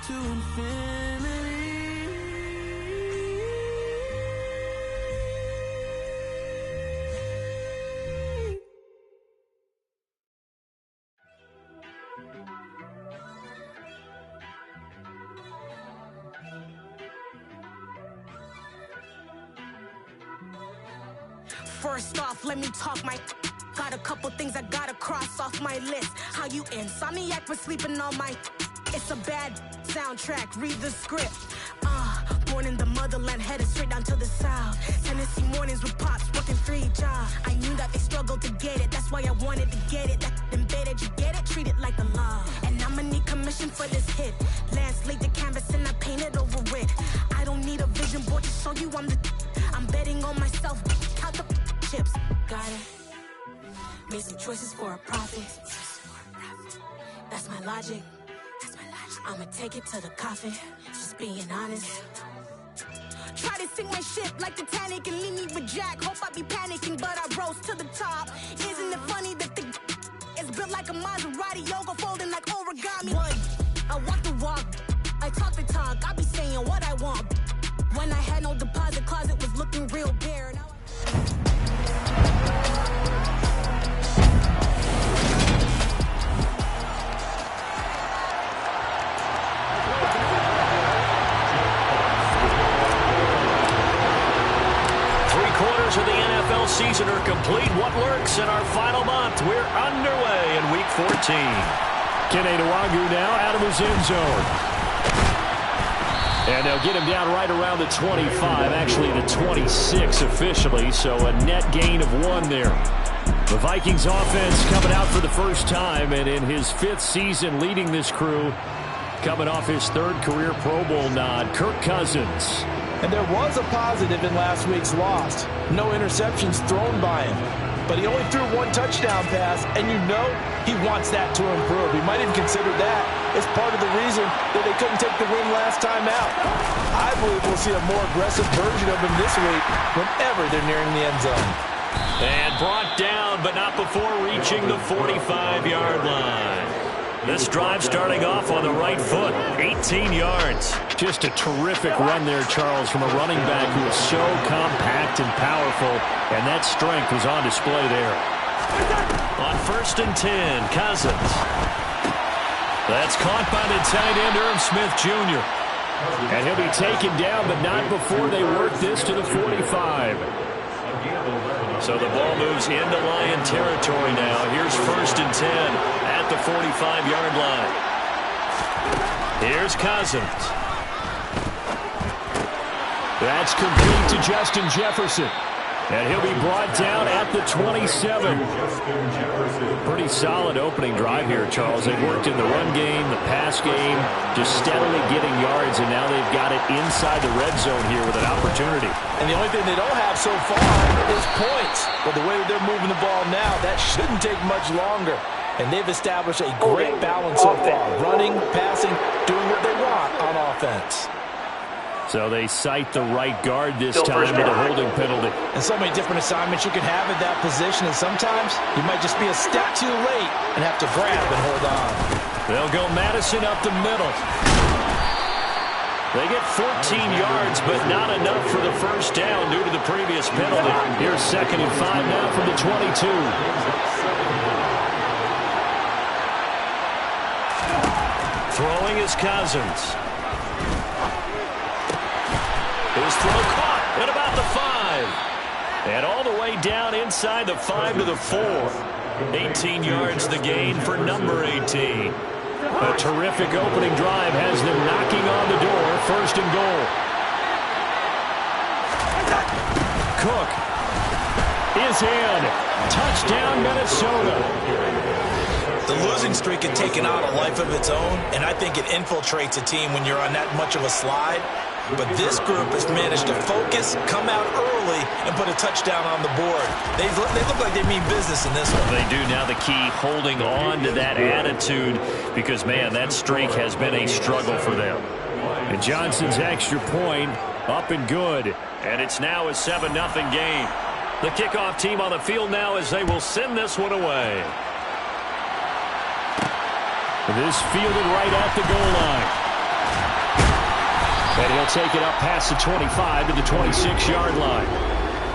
to infinity. First off, let me talk my. Got a couple things I gotta cross off my list. How you insomniac for sleeping on my. It's a bad soundtrack, read the script. Born in the motherland, headed straight down to the south. Tennessee mornings with pops, working 3 jobs. I knew that they struggled to get it, that's why I wanted to get it. That embedded, you get it, treat it like the law. And I'ma need commission for this hit. Lance laid the canvas and I painted over it. I don't need a vision board to show you I'm the. I'm betting on myself, count the chips. Got it. Made some choices for a profit. That's my logic. I'ma take it to the coffin, just being honest. Try to sink my ship like Titanic and leave me with Jack. Hope I be panicking, but I rose to the top. Isn't it funny that the is built like a Maserati, yoga folding like origami? One, I walk the walk, I talk the talk, I be saying what I want. When I had no deposit, closet was looking real bare. Now Of the NFL season are complete. What lurks in our final month? We're underway in Week 14. Kene Nwangwu now out of his end zone. And they'll get him down right around the 25, actually the 26 officially, so a net gain of 1 there. The Vikings offense coming out for the first time, and in his 5th season leading this crew, coming off his 3rd career Pro Bowl nod, Kirk Cousins. And there was a positive in last week's loss. No interceptions thrown by him. But he only threw 1 touchdown pass, and you know he wants that to improve. He might even consider that as part of the reason that they couldn't take the win last time out. I believe we'll see a more aggressive version of him this week whenever they're nearing the end zone. And brought down, but not before reaching the 45-yard line. This drive starting off on the right foot, 18 yards. Just a terrific run there, Charles, from a running back who is so compact and powerful, and that strength was on display there. On 1st and 10, Cousins. That's caught by the tight end, Irv Smith Jr. And he'll be taken down, but not before they work this to the 45. So the ball moves into Lion territory now. Here's 1st and 10 at the 45-yard line. Here's Cousins. That's complete to Justin Jefferson. And he'll be brought down at the 27. Pretty solid opening drive here, Charles. They've worked in the run game, the pass game, just steadily getting yards, and now they've got it inside the red zone here with an opportunity. And the only thing they don't have so far is points. But the way they're moving the ball now, that shouldn't take much longer. And they've established a great balance so far. Running, passing, doing what they want on offense. So they cite the right guard this time with a holding penalty. And so many different assignments you can have at that position, and sometimes you might just be a step too late and have to grab and hold on. They'll go Madison up the middle. They get 14 yards, but not enough for the first down due to the previous penalty. Here's 2nd and 5 now from the 22. Throwing is Cousins. His throw caught at about the 5. And all the way down inside the 5 to the 4. 18 yards the gain for number 18. A terrific opening drive has them knocking on the door. 1st and goal. Cook is in. Touchdown, Minnesota. The losing streak had taken on a life of its own, and I think it infiltrates a team when you're on that much of a slide. But this group has managed to focus, come out early, and put a touchdown on the board. They look like they mean business in this one. They do. Now the key, holding on to that attitude, because, man, that streak has been a struggle for them. And Johnson's extra point up and good. And it's now a 7-0 game. The kickoff team on the field now as they will send this one away. This fielded right at the goal line. They'll take it up past the 25 to the 26-yard line.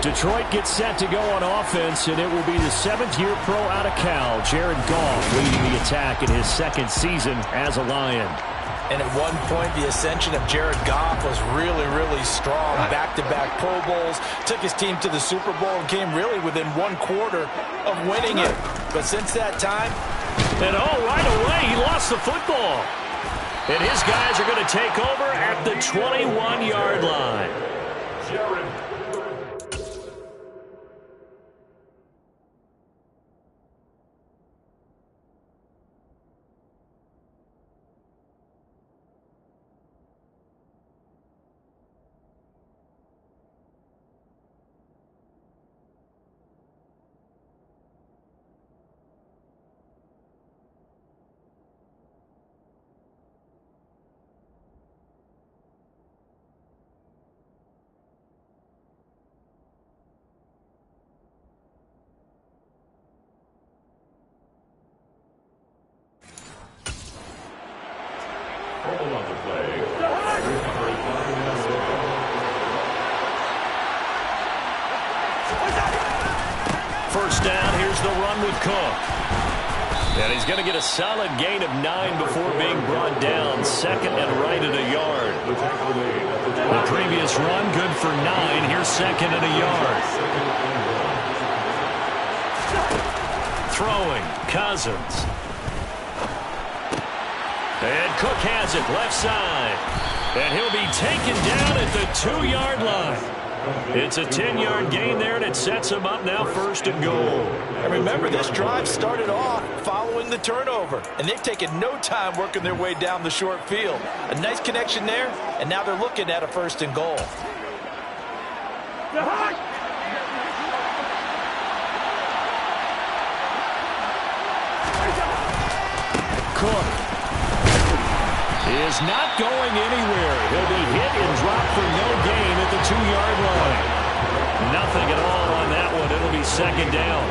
Detroit gets set to go on offense, and it will be the 7th-year pro out of Cal, Jared Goff, leading the attack in his 2nd season as a Lion. And at one point, the ascension of Jared Goff was really, really strong. Back-to-back Pro Bowls, took his team to the Super Bowl, and came really within 1 quarter of winning it. But since that time... And right away, he lost the football. And his guys are going to take over at the 21-yard line. First down, here's the run with Cook. And he's going to get a solid gain of 9 before being brought down. 2nd and right at a yard. The previous run, good for 9. Here's 2nd and a yard. Throwing, Cousins. And Cook has it, left side. And he'll be taken down at the 2-yard line. It's a 10-yard gain there, and it sets him up now 1st and goal. And remember, this drive started off following the turnover, and they've taken no time working their way down the short field. A nice connection there, and now they're looking at a 1st and goal. Cook is not going anywhere. He'll be hit and dropped for no gain at the 2-yard line. Nothing at all on that one. It'll be 2nd down.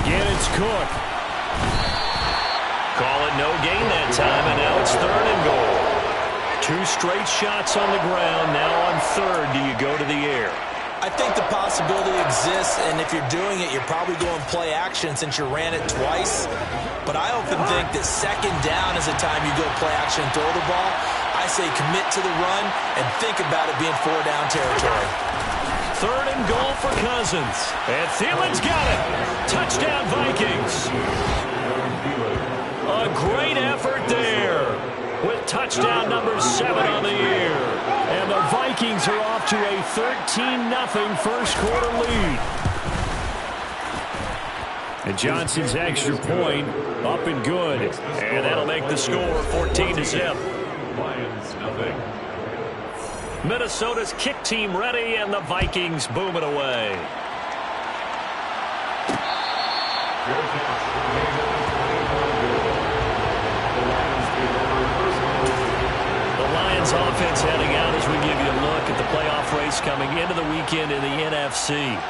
Again, it's Cook. Call it no gain that time, and now it's 3rd and goal. 2 straight shots on the ground. Now on 3rd, do you go to the air? I think the possibility exists, and if you're doing it, you're probably going play action since you ran it twice. But I often think that 2nd down is the time you go play action and throw the ball. I say commit to the run and think about it being 4-down territory. 3rd and goal for Cousins. And Thielen's got it. Touchdown, Vikings. A great effort there with touchdown number 7 on the year. And the Vikings are off to a 13-0 first quarter lead. And Johnson's extra point up and good. And that'll make the score 14-0. Lions, nothing. Minnesota's kick team ready, and the Vikings boom it away. The Lions offense heading out as we give you a look at the playoff race coming into the weekend in the NFC.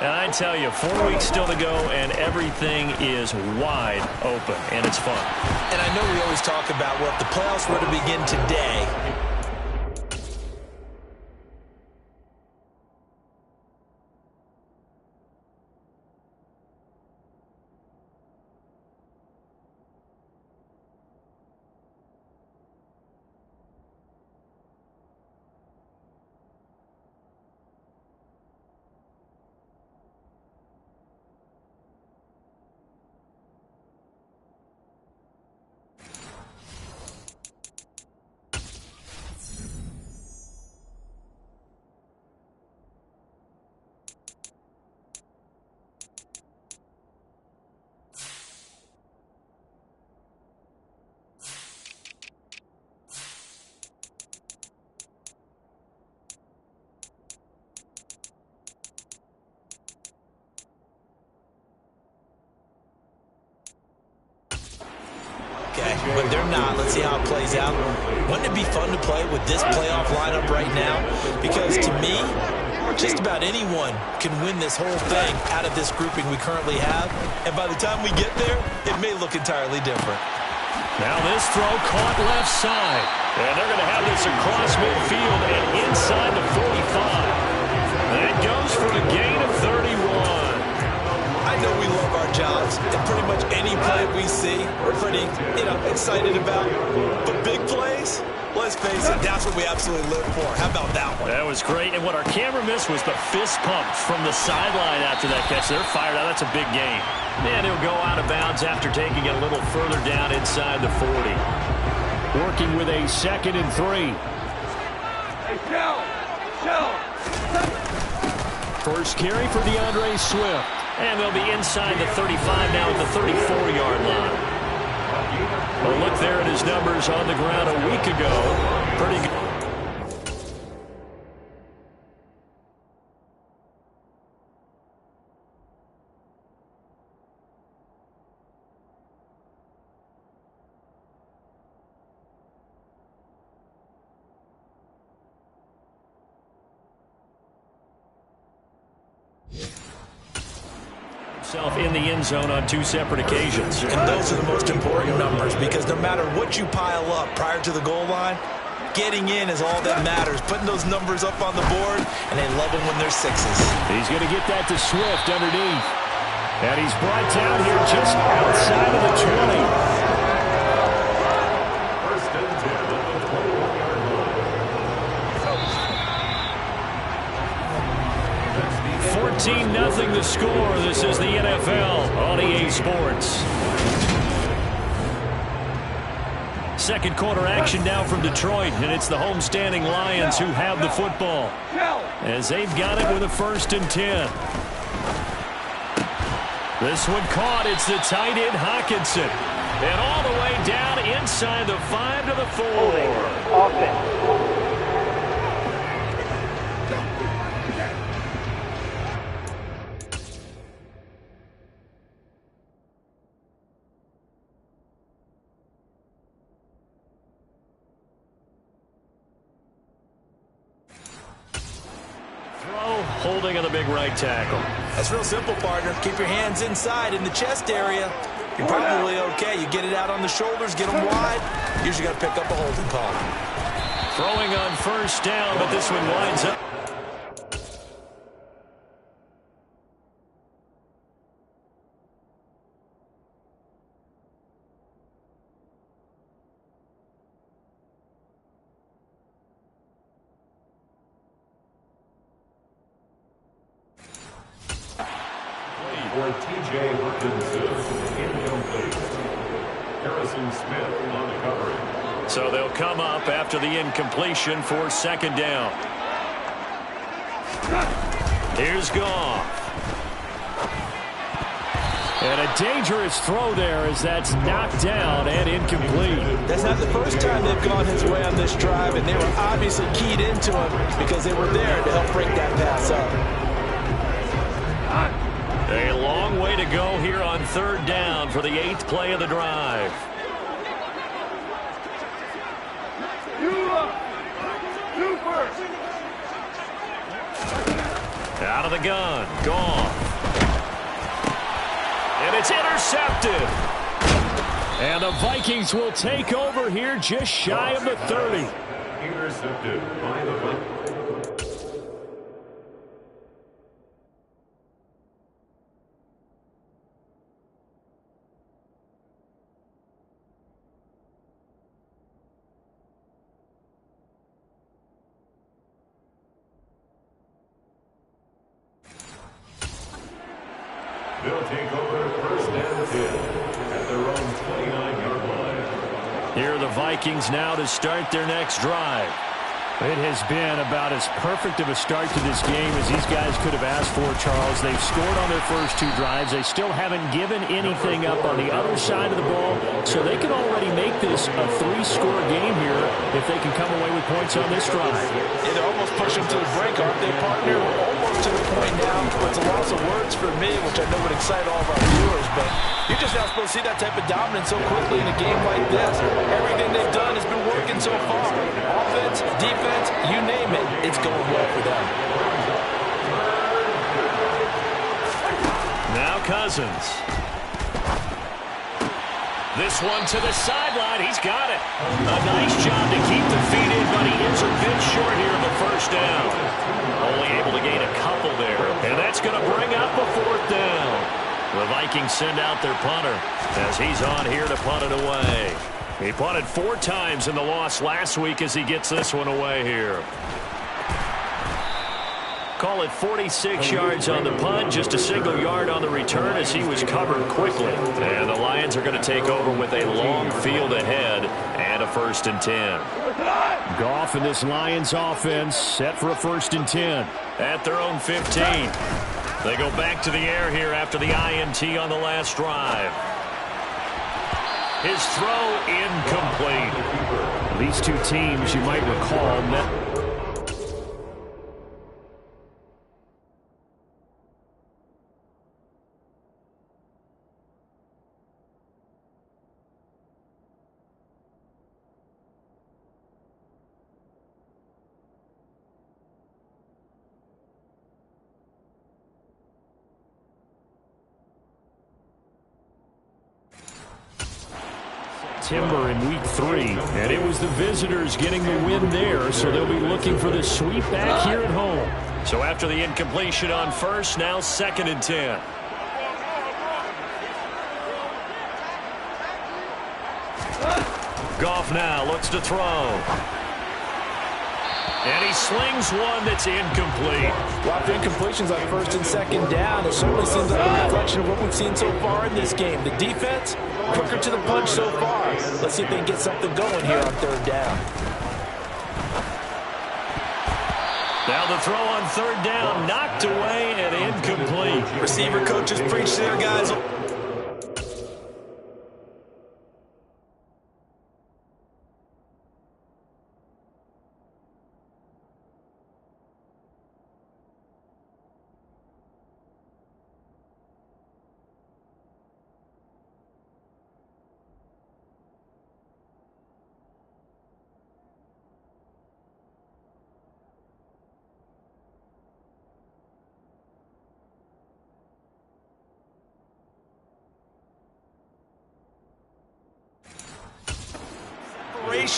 And I tell you, 4 weeks still to go, and everything is wide open, and it's fun. And I know we always talk about, well, if the playoffs were to begin today, but they're not. Let's see how it plays out. Wouldn't it be fun to play with this playoff lineup right now? Because to me, Just about anyone can win this whole thing out of this grouping we currently have. And by the time we get there, it may look entirely different. Now this throw caught left side. And they're going to have this across midfield and inside the 45. That goes for a gain of 31. I know we love our jobs, and pretty much any play we see, we're pretty, excited about. But big plays, let's face it, that's what we absolutely live for. How about that one? That was great, and what our camera missed was the fist pump from the sideline after that catch. They're fired out. That's a big gain. And he'll go out of bounds after taking it a little further down inside the 40. Working with a 2nd and 3. First carry for DeAndre Swift. And they'll be inside the 35 now at the 34-yard line. A look there at his numbers on the ground a week ago. Pretty good. In the end zone on 2 separate occasions. And those are the most important numbers, because no matter what you pile up prior to the goal line, getting in is all that matters. Putting those numbers up on the board, and they love them when they're 6s. He's going to get that to Swift underneath. And he's brought down here just outside of the 20. 14-0 the score. This is the NFL on EA Sports. Second quarter action now from Detroit, and it's the homestanding Lions who have the football as they've got it with a 1st and 10. This one caught. It's the tight end Hawkinson, and all the way down inside the 5 to the 4. Offense. Holding on the big right tackle. That's real simple, partner. Keep your hands inside in the chest area. You're probably okay. You get it out on the shoulders, get them wide. Usually got to pick up a holding call. Throwing on 1st down, but this one winds up. So they'll come up after the incompletion for 2nd down. Here's Goff. And a dangerous throw there as that's knocked down and incomplete. That's not the first time they've gone his way on this drive, and they were obviously keyed into him because they were there to help break that pass up. A long way to go here on 3rd down for the 8th play of the drive. Out of the gun, Goff. And it's intercepted. And the Vikings will take over here just shy of the 30. Intercepted by the Vikings. They'll take over 1st and 10 at their own 29-yard line. Here are the Vikings now to start their next drive. It has been about as perfect of a start to this game as these guys could have asked for, Charles. They've scored on their first 2 drives. They still haven't given anything up on the other side of the ball, so they can already make this a 3-score game here if they can come away with points on this drive. They're almost pushing to the brink, aren't they, partner? Almost to the point now. It's a loss of words for me, which I know would excite all of our viewers, but you're just not supposed to see that type of dominance so quickly in a game like this. Everything they've done has been working so far. Offense, defense, you name it, it's going well for them. Cousins. This one to the sideline. He's got it. A nice job to keep the feet in, but he is a bit short here in the first down. Only able to gain a couple there. And that's going to bring up a fourth down. The Vikings send out their punter as he's on here to punt it away. He punted 4 times in the loss last week as he gets this one away here. Call it 46 yards on the punt, just a single yard on the return as he was covered quickly. And the Lions are going to take over with a long field ahead and a 1st and 10. Goff and this Lions offense set for a 1st and 10. At their own 15. They go back to the air here after the INT on the last drive. His throw incomplete. These two teams, you might recall, met. Timber in week 3, and it was the visitors getting the win there, so they'll be looking for the sweep back here at home. So after the incompletion on first, now 2nd and 10. Goff now looks to throw. And he slings one that's incomplete. Well, after incompletions on 1st and 2nd down, it certainly seems like a reflection of what we've seen so far in this game. The defense, quicker to the punch so far. Let's see if they can get something going here on 3rd down. Now the throw on 3rd down, knocked away and incomplete. Receiver coaches preach to their guys.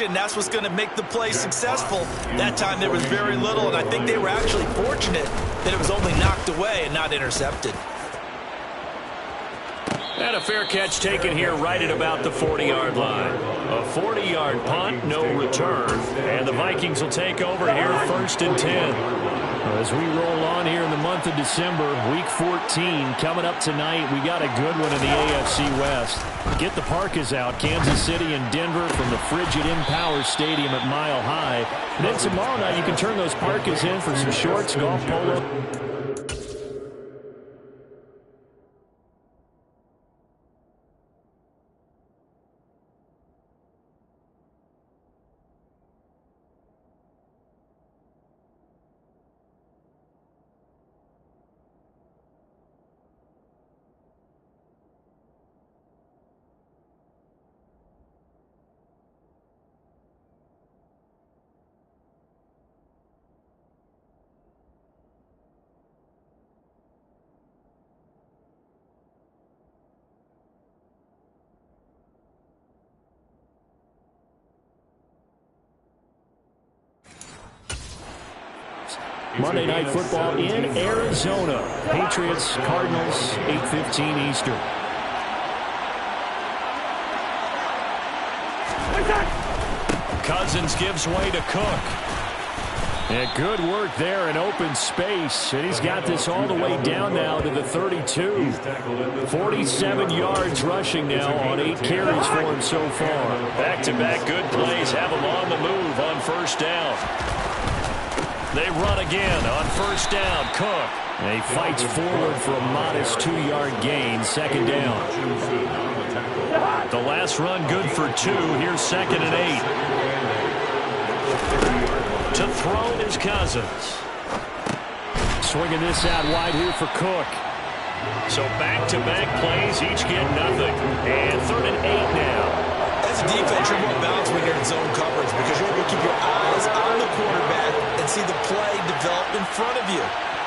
That's what's going to make the play successful. That time there was very little, and I think they were actually fortunate that it was only knocked away and not intercepted. And a fair catch taken here right at about the 40-yard line. A 40-yard punt, no return. And the Vikings will take over here 1st and 10. As we roll on here in the month of December, week 14 coming up tonight. We got a good one in the AFC West. Get the parkas out, Kansas City and Denver from the frigid Empower Stadium at Mile High. And then tomorrow night you can turn those parkas in for some shorts, golf polo. Monday Night Football in Arizona. Patriots, Cardinals, 8:15 Eastern. Cousins gives way to Cook. Yeah, good work there in open space. And he's got this all the way down now to the 32. 47 yards rushing now on 8 carries for him so far. Back-to-back good plays have him on the move on 1st down. They run again on 1st down. Cook. And he fights forward for a modest 2-yard gain. 2nd down. The last run good for 2. Here's 2nd and 8. To throw is Cousins. Swinging this out wide here for Cook. So back-to-back plays, each get nothing. And 3rd and 8 now. As a defense, you're more balanced when you're in zone coverage because you're able to keep your eyes on the quarterback and see the play develop in front of you.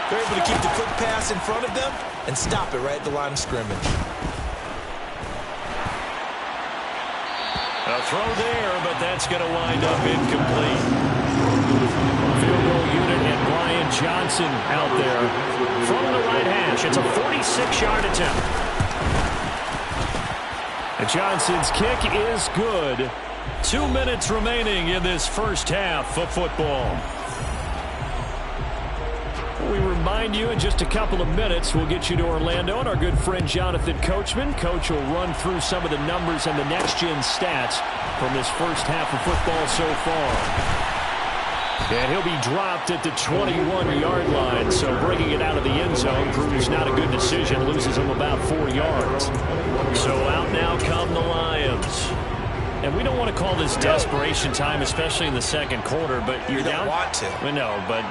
They're able to keep the quick pass in front of them, and stop it right at the line of scrimmage. A throw there, but that's going to wind up incomplete. Field goal unit and Brian Johnson out there from the right hash. It's a 46-yard attempt. And Johnson's kick is good. 2 minutes remaining in this first half of football. We remind you in just a couple of minutes we'll get you to Orlando and our good friend Jonathan Coachman. Coach will run through some of the numbers and the next-gen stats from this first half of football so far. And he'll be dropped at the 21-yard line, so bringing it out of the end zone proves not a good decision, loses him about 4 yards. So out now come the Lions. And we don't want to call this desperation time, especially in the second quarter, but you're down. You don't want to. Well, no, but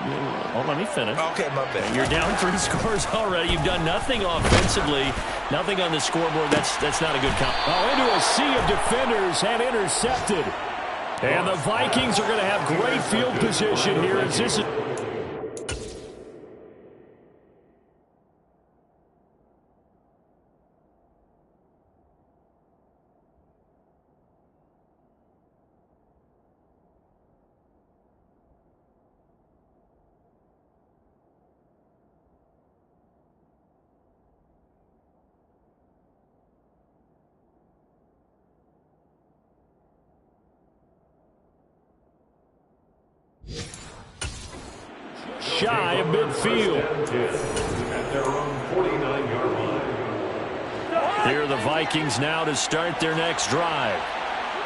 let me finish. Okay, my bad. You're down 3 scores already. You've done nothing offensively, nothing on the scoreboard. That's not a good count. Oh, into a sea of defenders and intercepted. And the Vikings are going to have great field position here as this is. Shy of midfield. At their own 49-yard line. Here are the Vikings now to start their next drive.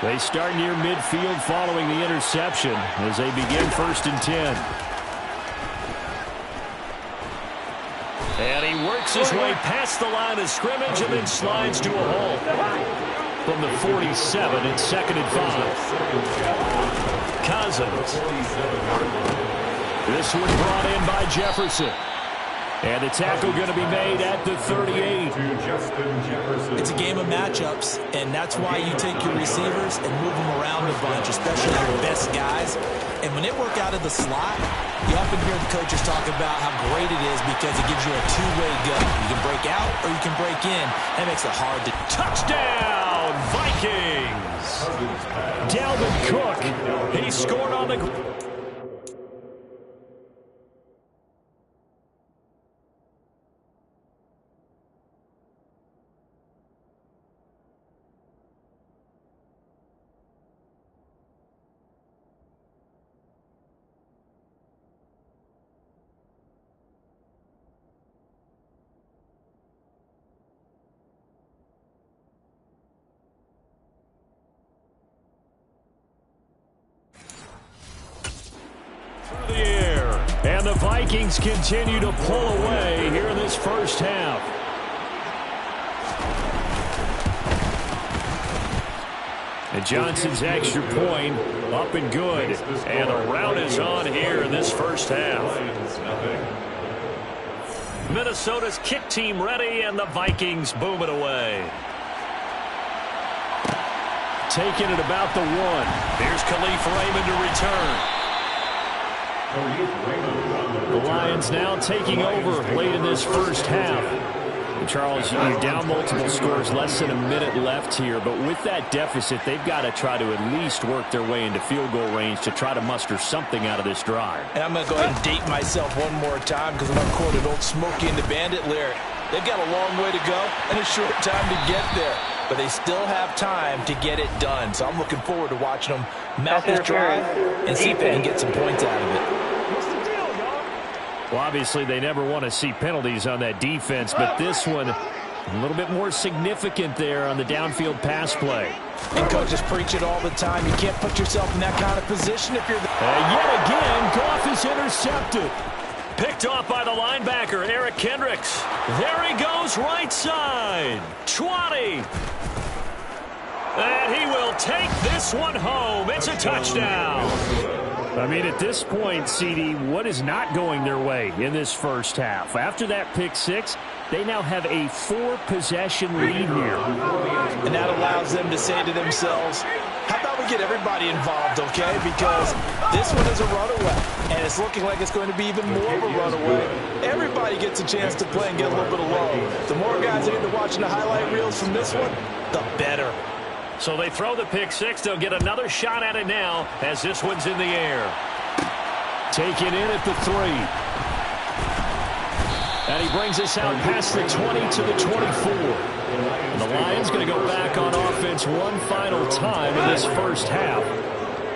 They start near midfield following the interception as they begin 1st and 10. And he works his way past the line of scrimmage and then slides to a hole. From the 47, it's 2nd and 5. Cousins. This one brought in by Jefferson. And the tackle going to be made at the 38. It's a game of matchups, and that's why you take your receivers and move them around a bunch, especially your best guys. And when they work out of the slot, you often hear the coaches talk about how great it is because it gives you a two-way go. You can break out or you can break in. That makes it hard to... Touchdown, Vikings! Dalvin Cook, he scored on the... the air. And the Vikings continue to pull away here in this first half. And Johnson's extra point up and good. And the rout is on here in this first half. Minnesota's kick team ready, and the Vikings boom it away. Taking it about the 1. Here's Khalif Raymond to return. The Lions now taking over late in this first half. And Charles, you're down multiple scores, less than a minute left here. But with that deficit, they've got to try to at least work their way into field goal range to try to muster something out of this drive. And I'm going to go ahead and date myself one more time because I'm going to quote an old Smokey and the Bandit lyric. They've got a long way to go and a short time to get there. But they still have time to get it done. So I'm looking forward to watching them mount this drive and see if they can get some points out of it. Well, obviously, they never want to see penalties on that defense, but this one a little bit more significant there on the downfield pass play. And coaches preach it all the time. You can't put yourself in that kind of position if you're yet again, Goff is intercepted. Picked off by the linebacker, Eric Kendricks. There he goes, right side. 20. And he will take this one home. It's a touchdown. I mean, at this point, CD, what is not going their way in this first half? After that pick 6, they now have a 4-possession lead here. And that allows them to say to themselves, how about we get everybody involved, okay? Because this one is a runaway, and it's looking like it's going to be even more of a runaway. Everybody gets a chance to play and get a little bit of love. The more guys that get to watching the highlight reels from this one, the better. So they throw the pick six. They'll get another shot at it now as this one's in the air. Taken in at the 3. And he brings us out past the 20 to the 24. And the Lions going to go back on offense one final time in this first half.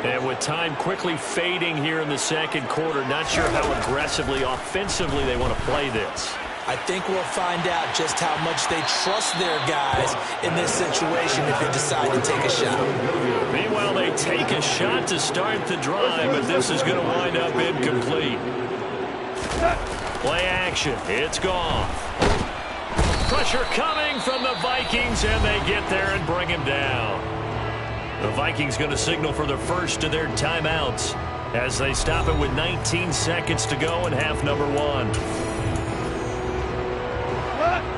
And with time quickly fading here in the second quarter, not sure how aggressively, offensively they want to play this. I think we'll find out just how much they trust their guys in this situation if they decide to take a shot. Meanwhile, they take a shot to start the drive, but this is going to wind up incomplete. Play action. It's gone. Pressure coming from the Vikings, and they get there and bring him down. The Vikings going to signal for the first of their timeouts as they stop it with 19 seconds to go in half number 1.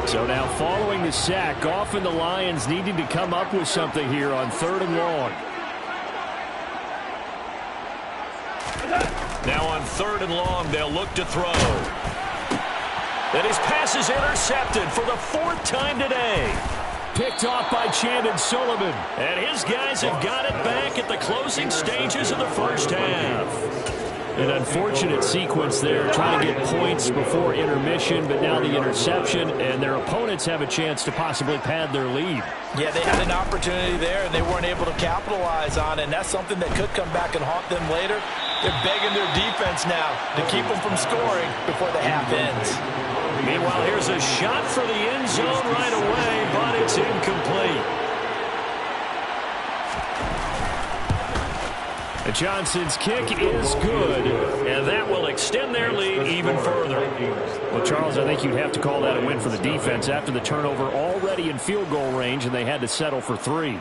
So now following the sack, often the Lions needing to come up with something here on 3rd and long. Now on 3rd and long, they'll look to throw. And his pass is intercepted for the 4th time today. Picked off by Chandon Sullivan. And his guys have got it back at the closing stages of the first half. An unfortunate sequence there, trying to get points before intermission, but now the interception, and their opponents have a chance to possibly pad their lead. Yeah, they had an opportunity there, and they weren't able to capitalize on it, and that's something that could come back and haunt them later. They're begging their defense now to keep them from scoring before the half ends. Meanwhile, here's a shot for the end zone right away, but it's incomplete. Johnson's kick is good, and that will extend their lead even further. Well, Charles, I think you'd have to call that a win for the defense after the turnover already in field goal range, and they had to settle for 3.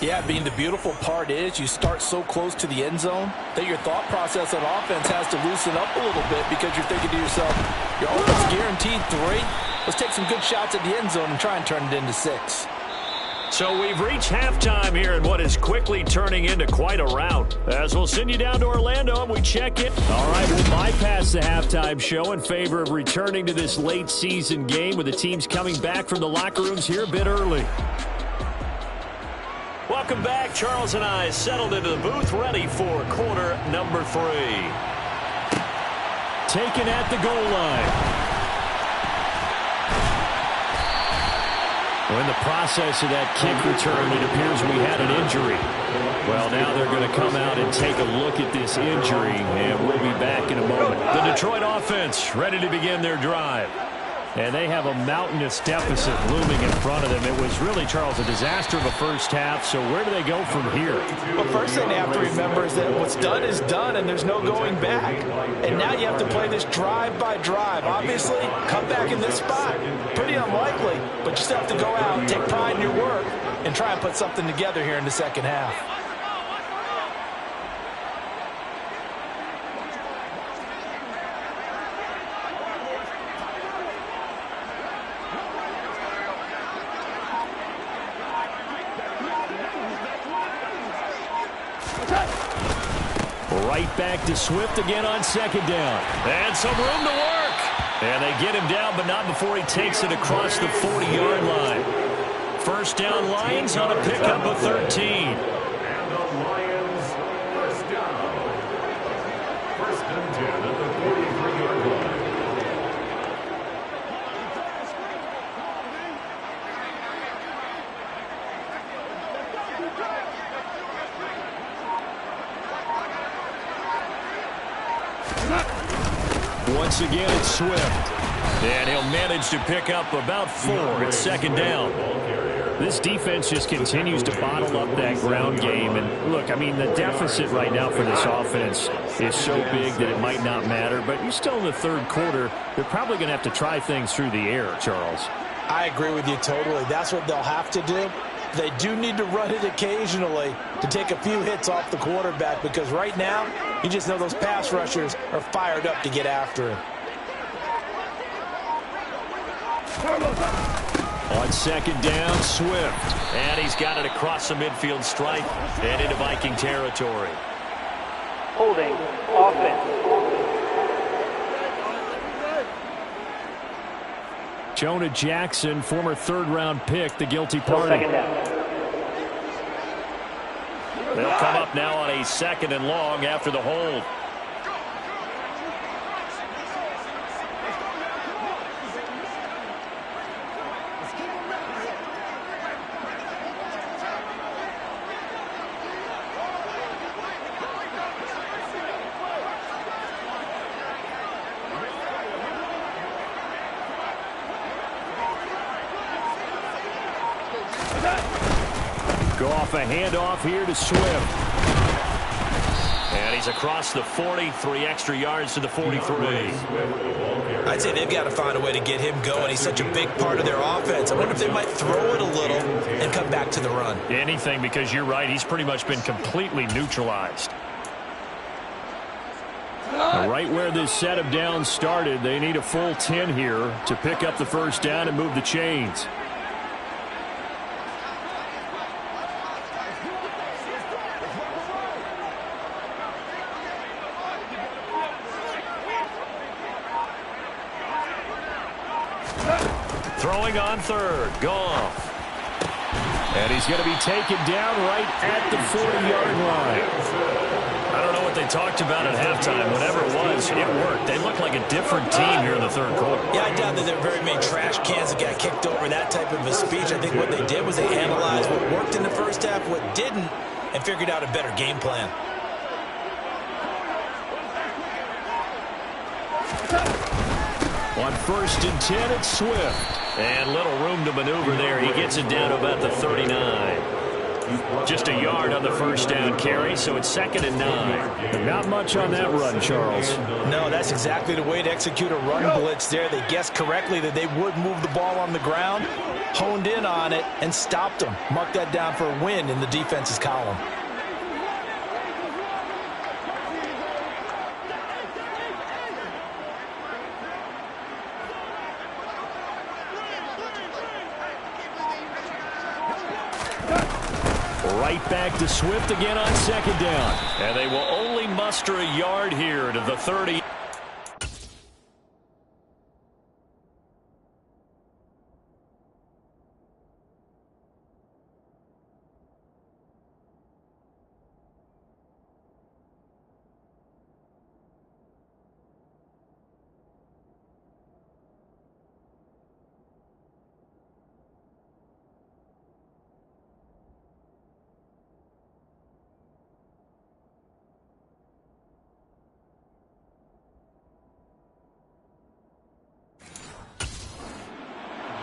Yeah, the beautiful part is you start so close to the end zone that your thought process on offense has to loosen up a little bit because you're thinking to yourself, you're almost guaranteed 3. Let's take some good shots at the end zone and try and turn it into 6. So we've reached halftime here in what is quickly turning into quite a rout. As we'll send you down to Orlando and we check it. All right, we'll bypass the halftime show in favor of returning to this late season game with the teams coming back from the locker rooms here a bit early. Welcome back. Charles and I settled into the booth ready for quarter number 3. Taken at the goal line. In the process of that kick return, it appears we had an injury. Well, now they're going to come out and take a look at this injury, and we'll be back in a moment. The Detroit offense ready to begin their drive. And they have a mountainous deficit looming in front of them. It was really, Charles, a disaster of a first half. So where do they go from here? Well, first thing they have to remember is that what's done is done, and there's no going back. And now you have to play this drive by drive. Obviously, come back in this spot. Pretty unlikely, but you still have to go out, take pride in your work, and try and put something together here in the second half. Right back to Swift again on second down. And some room to work. And they get him down, but not before he takes it across the 40-yard line. First down, Lions on a pickup of 13. And the Lions first down. 1st and 10 at the 43-yard line. Once again, it's Swift. And he'll manage to pick up about 4 at second down. This defense just continues to bottle up that ground game. And look, I mean, the deficit right now for this offense is so big that it might not matter. But you're still in the 3rd quarter. They're probably going to have to try things through the air, Charles. I agree with you totally. That's what they'll have to do. They do need to run it occasionally to take a few hits off the quarterback because right now, you just know those pass rushers are fired up to get after him. On second down, Swift. And he's got it across the midfield stripe and into Viking territory. Holding offense. Jonah Jackson, former third-round pick, the guilty party. Second down. They'll come up now on a 2nd and long after the hold. Go off a handoff here to Swift. And he's across the 40, 3 extra yards to the 43. I'd say they've got to find a way to get him going. He's such a big part of their offense. I wonder if they might throw it a little and come back to the run. Anything, because you're right, he's pretty much been completely neutralized. Right where this set of downs started, they need a full 10 here to pick up the first down and move the chains. Throwing on third, Goff. And he's going to be taken down right at the 40-yard line. I don't know what they talked about at halftime. Whatever it was, it worked. They looked like a different team here in the third quarter. Yeah, I doubt that there were very many trash cans that got kicked over, that type of a speech. I think what they did was they analyzed what worked in the first half, what didn't, and figured out a better game plan. On 1st and 10, it's Swift. And little room to maneuver there. He gets it down to about the 39. Just a yard on the first down carry, so it's 2nd and 9. Not much on that run, Charles. No, that's exactly the way to execute a run blitz there. They guessed correctly that they would move the ball on the ground, honed in on it, and stopped them. Mark that down for a win in the defense's column. Right back to Swift again on 2nd down. And they will only muster a yard here to the 30.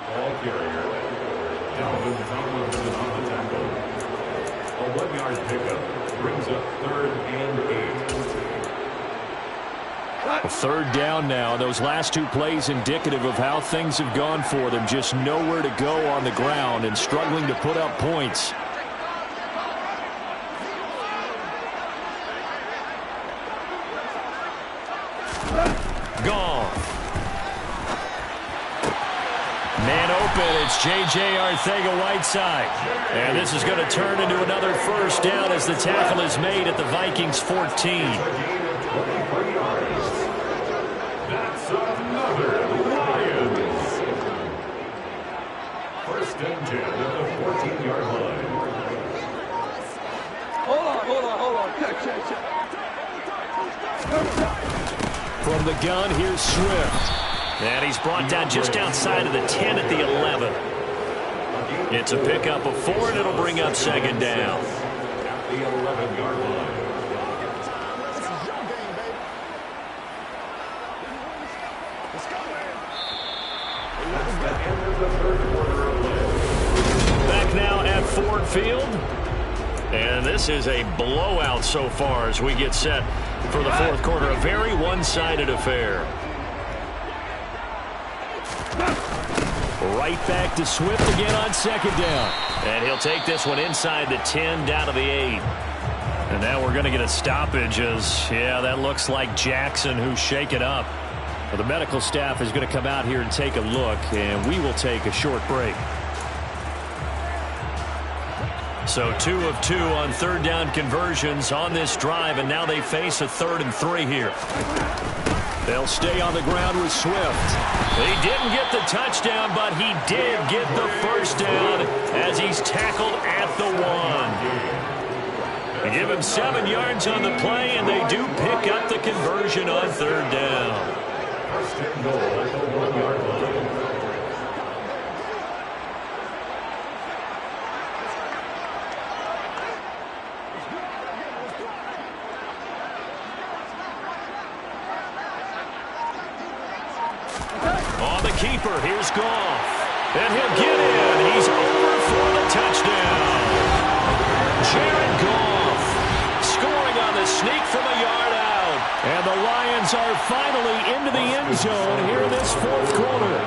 Ball carrier. Dalvin Tomlinson on the tackle. A 1-yard pickup brings up 3rd and 8. A 3rd down now. Those last 2 plays indicative of how things have gone for them. Just nowhere to go on the ground and struggling to put up points. Gone. Man open, it's J.J. Arcega-Whiteside. And this is going to turn into another first down as the tackle is made at the Vikings 14. That's another Lions. 1st and 10 at the 14-yard line. Hold on. From the gun, here's Swift. And he's brought down just outside of the 10 at the 11. It's a pickup of 4, and it'll bring up 2nd down. At the 11-yard line. That's the end of the 3rd quarter of play. Back now at Ford Field. And this is a blowout so far as we get set for the 4th quarter. A very one-sided affair. Right back to Swift again on 2nd down. And he'll take this one inside the 10 down to the 8. And now we're going to get a stoppage as, yeah, that looks like Jackson who's shaken up. Well, the medical staff is going to come out here and take a look, and we will take a short break. So 2 of 2 on third down conversions on this drive, and now they face a 3rd and 3 here. They'll stay on the ground with Swift. He didn't get the touchdown, but he did get the first down as he's tackled at the 1. They give him 7 yards on the play, and they do pick up the conversion on third down. First and goal at the 1-yard line. On the keeper, here's Goff. And he'll get in. He's over for the touchdown. Jared Goff scoring on the sneak from a yard out. And the Lions are finally into the end zone here in this 4th quarter.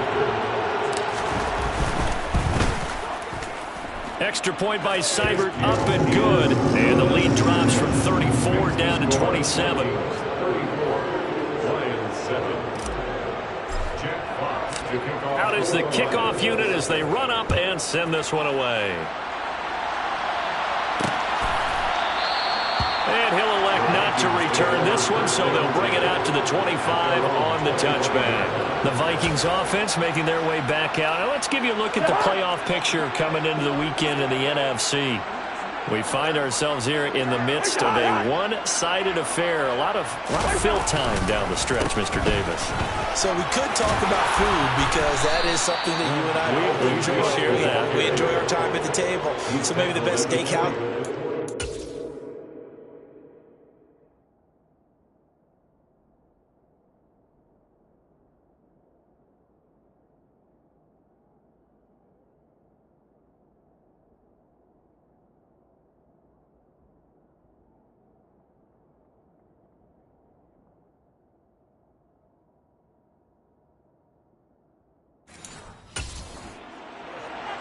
Extra point by Seibert, up and good. And the lead drops from 34 down to 27. 34, Lions 7. Out is the kickoff unit as they run up and send this one away. And he'll elect not to return this one, so they'll bring it out to the 25 on the touchback. The Vikings offense making their way back out. Now let's give you a look at the playoff picture coming into the weekend in the NFC. We find ourselves here in the midst of a one-sided affair. A lot of fill time down the stretch, Mr. Davis. So we could talk about food because that is something that you and I enjoy. Share that. We enjoy our time at the table. So maybe the best steakhouse.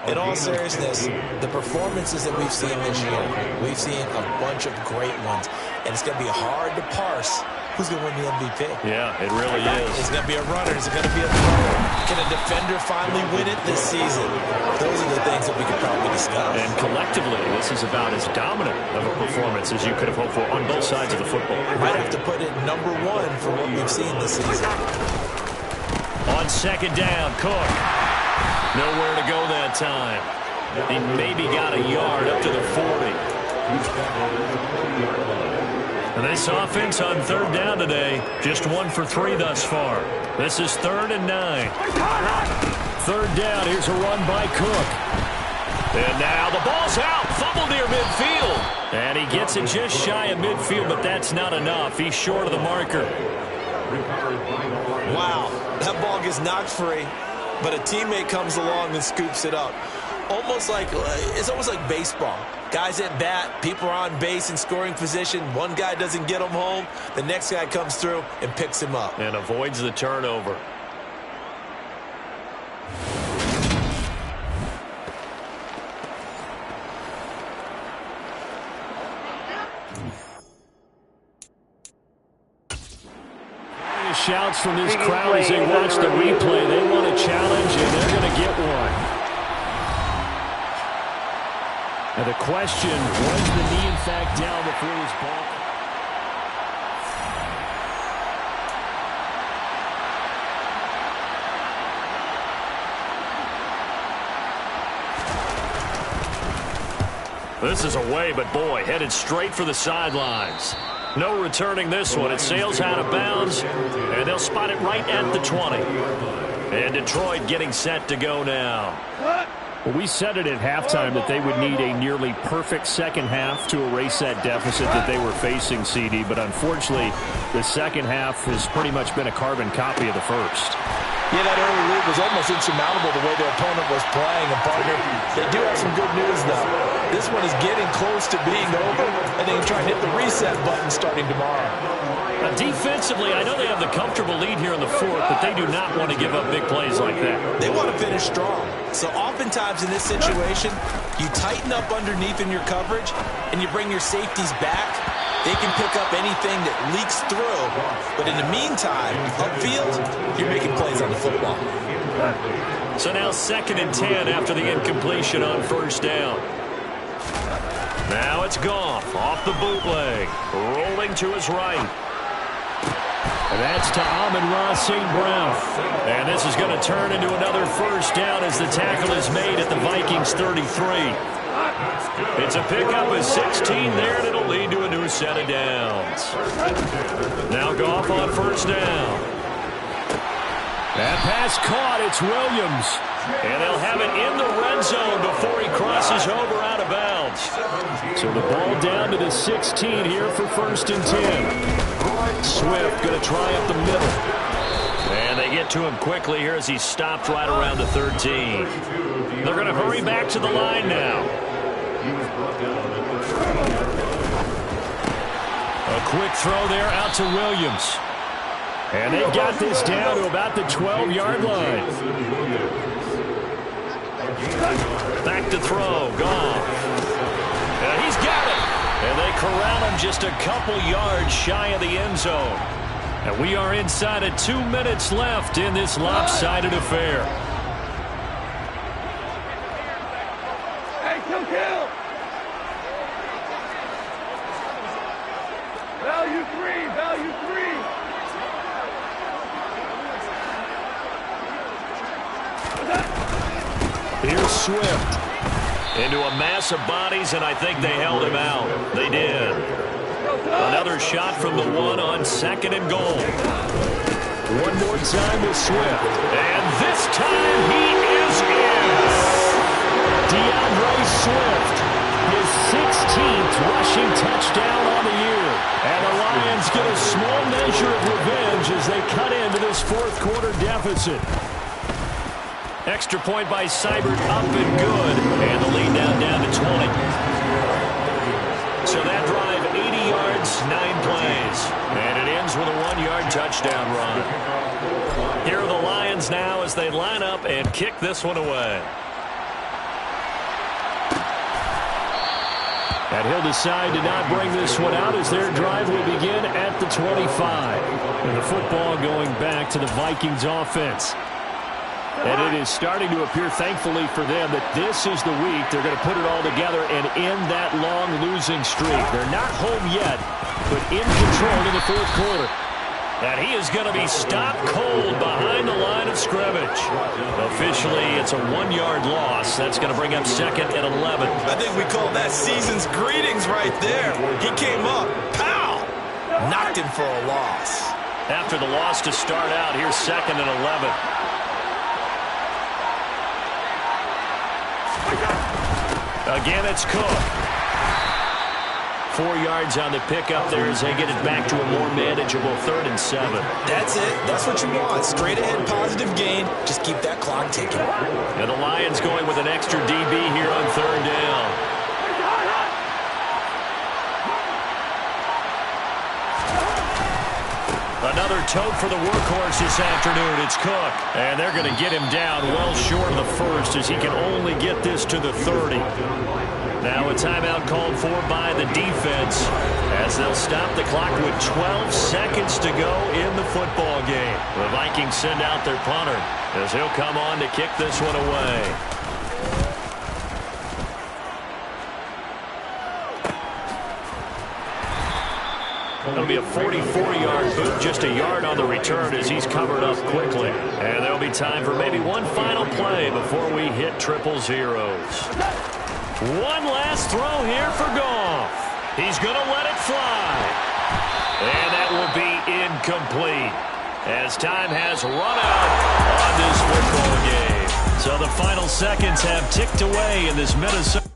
In all seriousness, the performances that we've seen this year, we've seen a bunch of great ones, and it's going to be hard to parse who's going to win the MVP. Yeah, it really is. Is it going to be a runner? Is it going to be a thrower? Can a defender finally win it this season? Those are the things that we could probably discuss. And collectively, this is about as dominant of a performance as you could have hoped for on both sides of the football. Might have to put it #1 for what we've seen this season. On second down, Cook. Nowhere to go that time. He maybe got a yard up to the 40. And this offense on third down today, just 1 for 3 thus far. This is 3rd and 9. Third down, here's a run by Cook. And now the ball's out, fumble near midfield. And he gets it just shy of midfield, but that's not enough. He's short of the marker. Wow, that ball gets knocked free, but a teammate comes along and scoops it up. It's almost like baseball. Guys at bat, people are on base in scoring position. One guy doesn't get him home. The next guy comes through and picks him up. And avoids the turnover. Shouts from this crowd as they watch the replay. They want a challenge, and they're going to get one. And the question, was the knee in fact down before this ball? This is away, but boy, headed straight for the sidelines. No returning this one. It sails out of bounds, and they'll spot it right at the 20. And Detroit getting set to go now. Well, we said it at halftime that they would need a nearly perfect second half to erase that deficit that they were facing, CD. But unfortunately, the second half has pretty much been a carbon copy of the first. Yeah, that early lead was almost insurmountable the way their opponent was playing. And, partner, they do have some good news, though. This one is getting close to being over, and they can try and hit the reset button starting tomorrow. Defensively, I know they have the comfortable lead here in the 4th, but they do not want to give up big plays like that. They want to finish strong. So oftentimes in this situation, you tighten up underneath in your coverage, and you bring your safeties back. They can pick up anything that leaks through. But in the meantime, upfield, you're making plays on the football. So now 2nd and 10 after the incompletion on first down. Now it's Goff off the bootleg, rolling to his right. And that's to Amon-Ra St. Brown. And this is going to turn into another first down as the tackle is made at the Vikings 33. It's a pickup of 16 there, and it'll lead to a new set of downs. Now Goff on first down. That pass caught. It's Williams. And they'll have it in the red zone before he crosses over out of bounds. So the ball down to the 16 here for 1st and 10. Swift going to try up the middle. And they get to him quickly here as he's stopped right around the 13. They're going to hurry back to the line now. A quick throw there out to Williams. And they've got this down to about the 12-yard line. Back to throw. Goff. And he's got it. And they corral him just a couple yards shy of the end zone. And we are inside of 2 minutes left in this lopsided affair. Hey, kill. Value three. Here's Swift. Into a mass of bodies, and I think they held him out. They did. Another shot from the 1 on 2nd and goal. One more time with Swift. And this time he is in. DeAndre Swift, his 16th rushing touchdown on the year. And the Lions get a small measure of revenge as they cut into this 4th quarter deficit. Extra point by Seibert, up and good. And the lead now down to 20. So that drive, 80 yards, 9 plays. And it ends with a 1-yard touchdown run. Here are the Lions now as they line up and kick this one away. And he'll decide to not bring this one out as their drive will begin at the 25. And the football going back to the Vikings offense. And it is starting to appear, thankfully for them, that this is the week they're going to put it all together and end that long losing streak. They're not home yet, but in control in the 4th quarter. And he is going to be stopped cold behind the line of scrimmage. Officially, it's a 1-yard loss. That's going to bring up 2nd and 11. I think we call that season's greetings right there. He came up, pow, knocked him for a loss. After the loss to start out, here's 2nd and 11. Again, it's Cook. 4 yards on the pickup there as they get it back to a more manageable 3rd and 7. That's it. That's what you want. Straight ahead, positive gain. Just keep that clock ticking. And the Lions going with an extra DB here on 3rd down. Another tote for the workhorse this afternoon. It's Cook. And they're going to get him down well short of the 1st as he can only get this to the 30. Now a timeout called for by the defense as they'll stop the clock with 12 seconds to go in the football game. The Vikings send out their punter as he'll come on to kick this one away. It'll be a 44-yard boot, just a yard on the return as he's covered up quickly. And there'll be time for maybe one final play before we hit 000. One last throw here for Goff. He's going to let it fly. And that will be incomplete as time has run out on this football game. So the final seconds have ticked away in this Minnesota.